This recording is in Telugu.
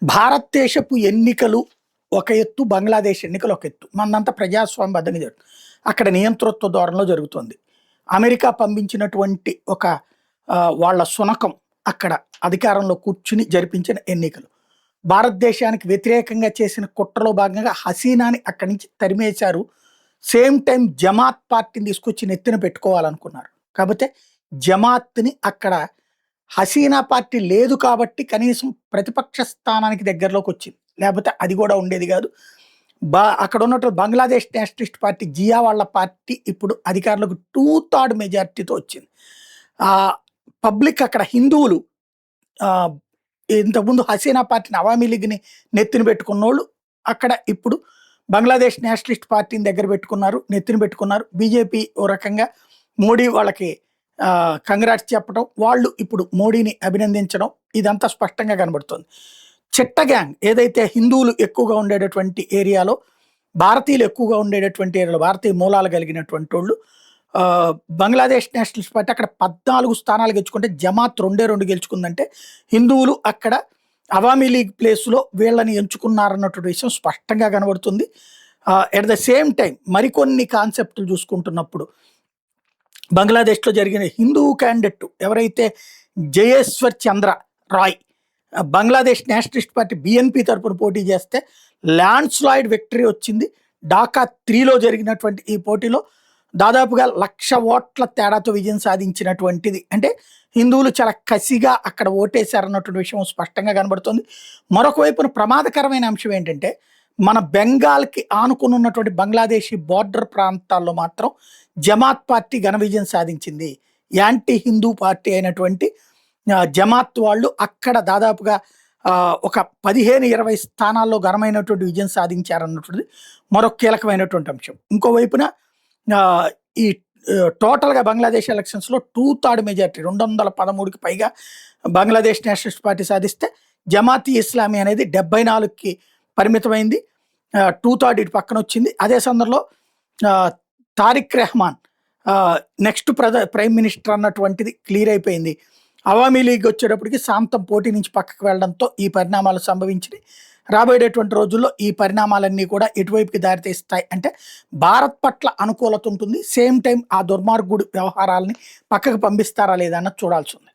భారతదేశపు ఎన్నికలు ఒక ఎత్తు, బంగ్లాదేశ్ ఎన్నికలు ఒక ఎత్తు. మనంతా ప్రజాస్వామ్యబద్ధంగా జరుగుతుంది. అక్కడ నియంతృత్వ ధోరణిలో జరుగుతుంది. అమెరికా పంపించినటువంటి ఒక వాళ్ళ శునకం అక్కడ అధికారంలో కూర్చుని జరిపించిన ఎన్నికలు. భారతదేశానికి వ్యతిరేకంగా చేసిన కుట్రలో భాగంగా హసీనాని అక్కడి నుంచి తరిమేశారు. సేమ్ టైం జమాత్ పార్టీని తీసుకొచ్చి నెత్తిన పెట్టుకోవాలనుకున్నారు. కాకపోతే జమాత్ని అక్కడ హసీనా పార్టీ లేదు కాబట్టి కనీసం ప్రతిపక్ష స్థానానికి దగ్గరలోకి వచ్చింది. లేకపోతే అది కూడా ఉండేది కాదు. అక్కడ ఉన్నటువంటి బంగ్లాదేశ్ నేషనలిస్ట్ పార్టీ జియా వాళ్ళ పార్టీ ఇప్పుడు అధికారులకు 2/3 మెజార్టీతో వచ్చింది. పబ్లిక్ అక్కడ హిందువులు ఇంతకుముందు హసీనా పార్టీని అవామీ లీగ్ని నెత్తిన పెట్టుకున్నోళ్ళు అక్కడ ఇప్పుడు బంగ్లాదేశ్ నేషనలిస్ట్ పార్టీని దగ్గర పెట్టుకున్నారు, నెత్తిన పెట్టుకున్నారు. బీజేపీ ఓ రకంగా మోడీ వాళ్ళకి కంగ్రాట్స్ చెప్పడం, వాళ్ళు ఇప్పుడు మోడీని అభినందించడం, ఇదంతా స్పష్టంగా కనబడుతుంది. చిట్ట గ్యాంగ్ ఏదైతే హిందువులు ఎక్కువగా ఉండేటటువంటి ఏరియాలో, భారతీయులు ఎక్కువగా ఉండేటటువంటి ఏరియాలో, భారతీయ మూలాలు కలిగినటువంటి వాళ్ళు బంగ్లాదేశ్ నేషనలిస్ట్ పార్టీ అక్కడ 14 స్థానాలు గెలుచుకుంటే జమాత్ 2 గెలుచుకుందంటే హిందువులు అక్కడ అవామీ లీగ్ ప్లేస్లో వీళ్ళని ఎంచుకున్నారన్నటువంటి విషయం స్పష్టంగా కనబడుతుంది. ఎట్ ద సేమ్ టైం మరికొన్ని కాన్సెప్టులు చూసుకుంటున్నప్పుడు బంగ్లాదేశ్లో జరిగిన హిందూ క్యాండిడేట్ ఎవరైతే Jayeshwar Chandra Roy Bangladesh nationalist party BNP తరపున పోటీ చేస్తే ల్యాండ్ స్లైడ్ విక్టరీ వచ్చింది. ఢాకా 3లో జరిగినటువంటి ఈ పోటీలో దాదాపుగా 1,00,000 ఓట్ల తేడాతో విజయం సాధించినటువంటిది. అంటే హిందువులు చాలా కసిగా అక్కడ ఓటేశారన్నటువంటి విషయం స్పష్టంగా కనబడుతుంది. మరొక వైపున ప్రమాదకరమైన అంశం ఏంటంటే మన బెంగాల్కి ఆనుకుని ఉన్నటువంటి బంగ్లాదేశీ బార్డర్ ప్రాంతాల్లో మాత్రం జమాత్ పార్టీ ఘన విజయం సాధించింది. యాంటీ హిందూ పార్టీ అయినటువంటి జమాత్ వాళ్ళు అక్కడ దాదాపుగా ఒక 15-20 స్థానాల్లో ఘనమైనటువంటి విజయం సాధించారన్నటువంటిది మరొక కీలకమైనటువంటి అంశం. ఇంకోవైపున ఈ టోటల్గా బంగ్లాదేశ్ ఎలక్షన్స్లో 2/3 మెజార్టీ 213కి పైగా బంగ్లాదేశ్ నేషనలిస్ట్ పార్టీ సాధిస్తే జమాతీ ఇస్లామీ అనేది 74కి పరిమితమైంది. 2/3 ఇటు పక్కన వచ్చింది. అదే సందర్భంలో Tarique Rahman next prime minister అన్నటువంటిది క్లియర్ అయిపోయింది. అవామీ లీగ్ వచ్చేటప్పటికి శాంతం పోటీ నుంచి పక్కకు వెళ్ళడంతో ఈ పరిణామాలు సంభవించినాయి. రాబోయేటటువంటి రోజుల్లో ఈ పరిణామాలన్నీ కూడా ఎటువైపుకి దారితీస్తాయి అంటే భారత్ పట్ల అనుకూలత ఉంటుంది. సేమ్ టైం ఆ దుర్మార్గుడు వ్యవహారాలని పక్కకు పంపిస్తారా లేదా అన్నది చూడాల్సి ఉంది.